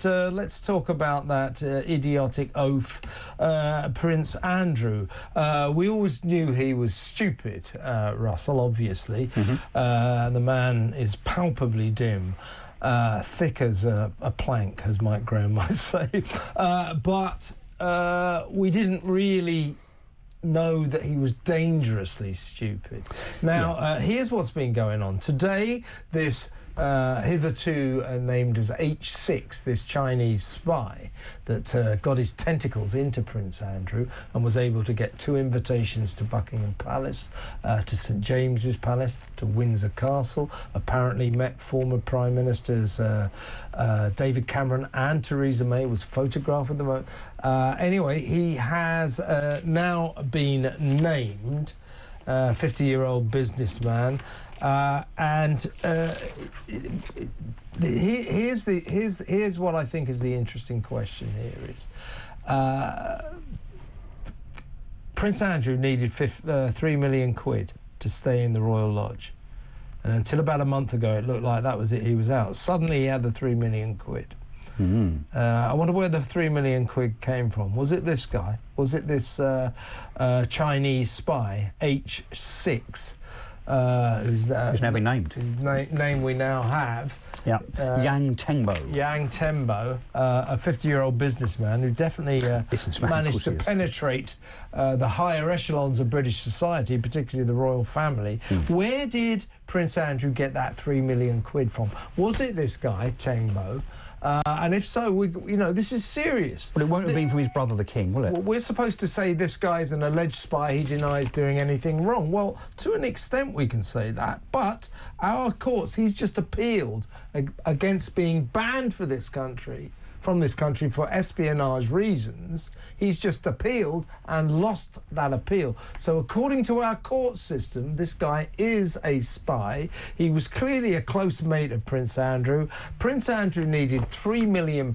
Let's talk about that idiotic oaf, Prince Andrew. We always knew he was stupid, Russell, obviously. The man is palpably dim, thick as a plank, as Mike Graham might say. But we didn't really know that he was dangerously stupid. Now, here's what's been going on. Today, this hitherto named as H6, this Chinese spy that got his tentacles into Prince Andrew and was able to get 2 invitations to Buckingham Palace, to St James's Palace, to Windsor Castle, apparently met former Prime Ministers David Cameron and Theresa May, was photographed with them. Anyway, he has now been named 50-year-old businessman. Here's what I think is the interesting question here is Prince Andrew needed 3 million quid to stay in the Royal Lodge, and until about a month ago it looked like that was it, he was out. Suddenly he had the 3 million quid. I wonder where the 3 million quid came from. Was it this guy? Was it this Chinese spy, H6? Who's now been named. Name we now have. Yeah, Yang Tengbo. Yang Tengbo, a 50-year-old businessman who definitely managed to penetrate the higher echelons of British society, particularly the royal family. Where did Prince Andrew get that 3 million quid from? Was it this guy, Tengbo? And if so, you know, this is serious. Well, it won't have been from his brother, the king, will it? Well, we're supposed to say this guy's an alleged spy, he denies doing anything wrong. Well, to an extent we can say that, but our courts, he's just appealed against being banned from this country for espionage reasons. He's just appealed and lost that appeal. So according to our court system, this guy is a spy. He was clearly a close mate of Prince Andrew. Prince Andrew needed £3 million in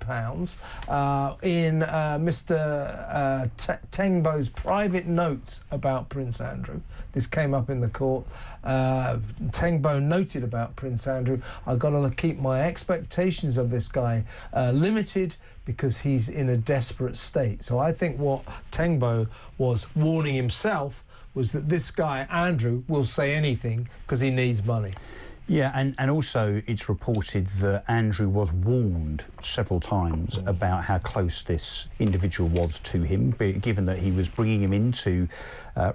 Mr. Tengbo's private notes about Prince Andrew. This came up in the court. Tengbo noted about Prince Andrew, I've got to keep my expectations of this guy limited because he's in a desperate state. So I think what Tengbo was warning himself was that this guy, Andrew, will say anything because he needs money. Yeah, and also it's reported that Andrew was warned several times about how close this individual was to him, given that he was bringing him into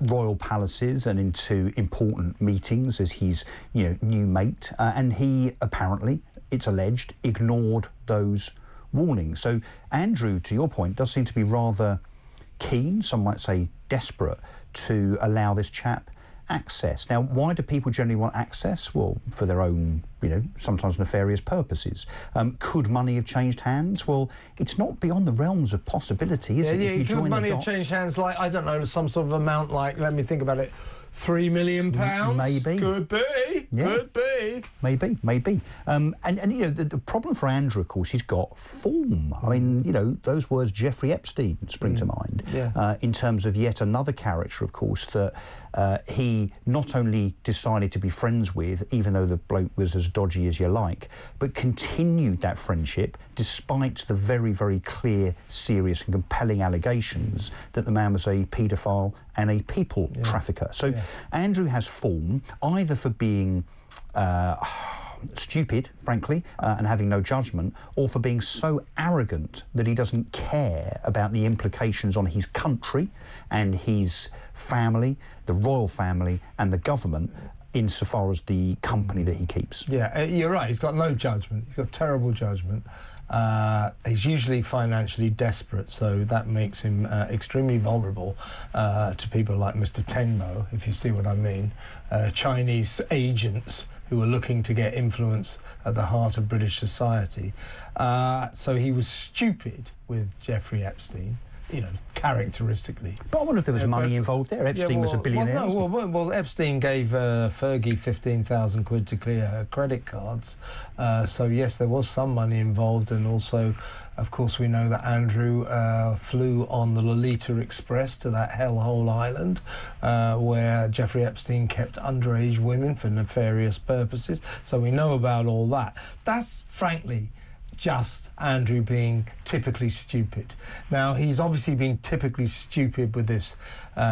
royal palaces and into important meetings as his new mate, and he apparently, it's alleged, ignored those warnings. So Andrew, to your point, does seem to be rather keen, some might say desperate, to allow this chap access. Now, why do people generally want access? Well, for their own, sometimes nefarious purposes. Could money have changed hands? Well, it's not beyond the realms of possibility, is it? Yeah, could money have changed hands, like, I don't know, some sort of amount, like, let me think about it, £3 million? Maybe. Could be. Yeah. Could be. Maybe. And the problem for Andrew, of course, he's got form. I mean, those words Jeffrey Epstein spring to mind in terms of yet another character, of course, that he not only decided to be friends with, even though the bloke was as dodgy as you like, but continued that friendship despite the very, very clear, serious and compelling allegations that the man was a paedophile and a people trafficker. So Andrew has form, either for being stupid, frankly, and having no judgment, or for being so arrogant that he doesn't care about the implications on his country and his family, the royal family and the government, insofar as the company that he keeps. Yeah, you're right, he's got no judgment, he's got terrible judgment. He's usually financially desperate, so that makes him extremely vulnerable to people like Mr. Tengbo, if you see what I mean, Chinese agents who are looking to get influence at the heart of British society. So he was stupid with Jeffrey Epstein, characteristically. But I wonder if there was money involved there. Epstein was a billionaire. Well, Epstein gave Fergie 15,000 quid to clear her credit cards. So, yes, there was some money involved, and also, of course, we know that Andrew flew on the Lolita Express to that hellhole island where Jeffrey Epstein kept underage women for nefarious purposes. So we know about all that. That's, frankly, just Andrew being typically stupid. Now, he's obviously been typically stupid with this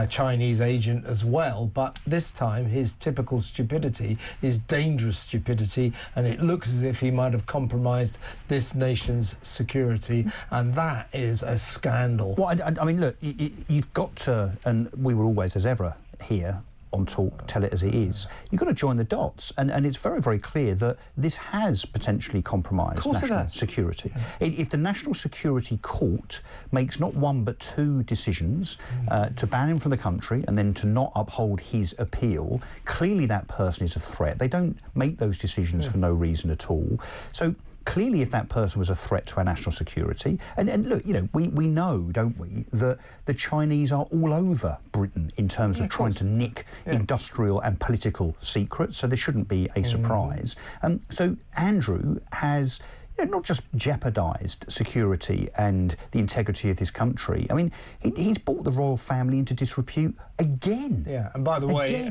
Chinese agent as well, but this time his typical stupidity is dangerous stupidity, and it looks as if he might have compromised this nation's security, and that is a scandal. Well, I mean, look, you've got to, and we will always, as ever, here on Talk, tell it as it is. You've got to join the dots, and it's very, very clear that this has potentially compromised national security. Yeah. If the National Security Court makes not one but two decisions to ban him from the country and then to not uphold his appeal, clearly that person is a threat. They don't make those decisions for no reason at all. So clearly, if that person was a threat to our national security, and look, you know, we know, don't we, that the Chinese are all over Britain in terms of trying to nick industrial and political secrets, so there shouldn't be a surprise. So Andrew has, you know, not just jeopardised security and the integrity of this country. I mean, he's brought the royal family into disrepute again. Yeah, and by the way,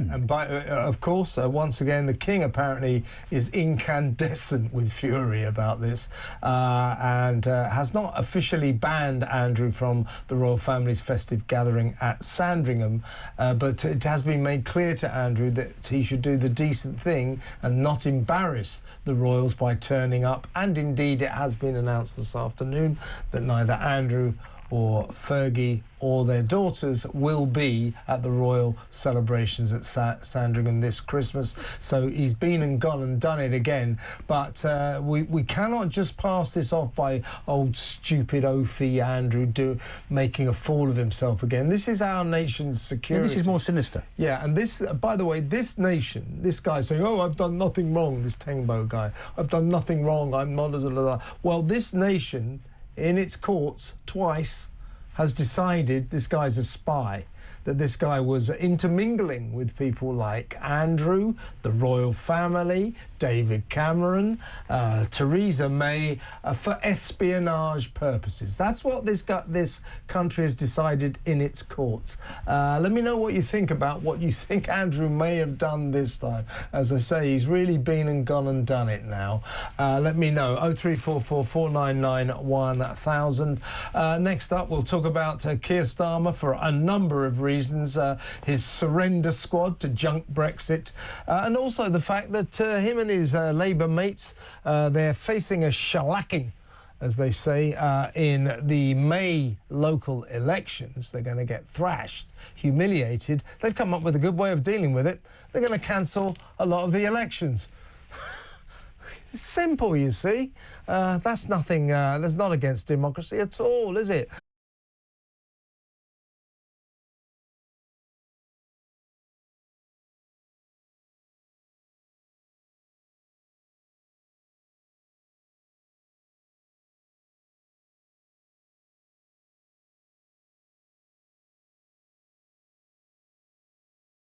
of course, once again, the king apparently is incandescent with fury about this and has not officially banned Andrew from the royal family's festive gathering at Sandringham, but it has been made clear to Andrew that he should do the decent thing and not embarrass the royals by turning up, and indeed it has been announced this afternoon that neither Andrew or Fergie or their daughters will be at the royal celebrations at Sandringham this Christmas. So he's been and gone and done it again. But we cannot just pass this off by old stupid Ophi Andrew making a fool of himself again. This is our nation's security. Yeah, this is more sinister. Yeah, and this, by the way, this nation, this guy saying, oh, I've done nothing wrong, this Tengbo guy, I've done nothing wrong, I'm not... Well, this nation, in its courts, twice, has decided this guy's a spy, that this guy was intermingling with people like Andrew, the royal family, David Cameron, Theresa May, for espionage purposes. That's what this country has decided in its courts. Let me know what you think about what you think Andrew may have done this time. As I say, he's really been and gone and done it now. Let me know. 0344 499 1000. Next up, we'll talk about Keir Starmer for a number of reasons. His surrender squad to junk Brexit, and also the fact that him and his Labour mates, they're facing a shellacking, as they say, in the May local elections. They're going to get thrashed, humiliated. They've come up with a good way of dealing with it. They're going to cancel a lot of the elections. It's simple, you see. That's nothing, that's not against democracy at all, is it?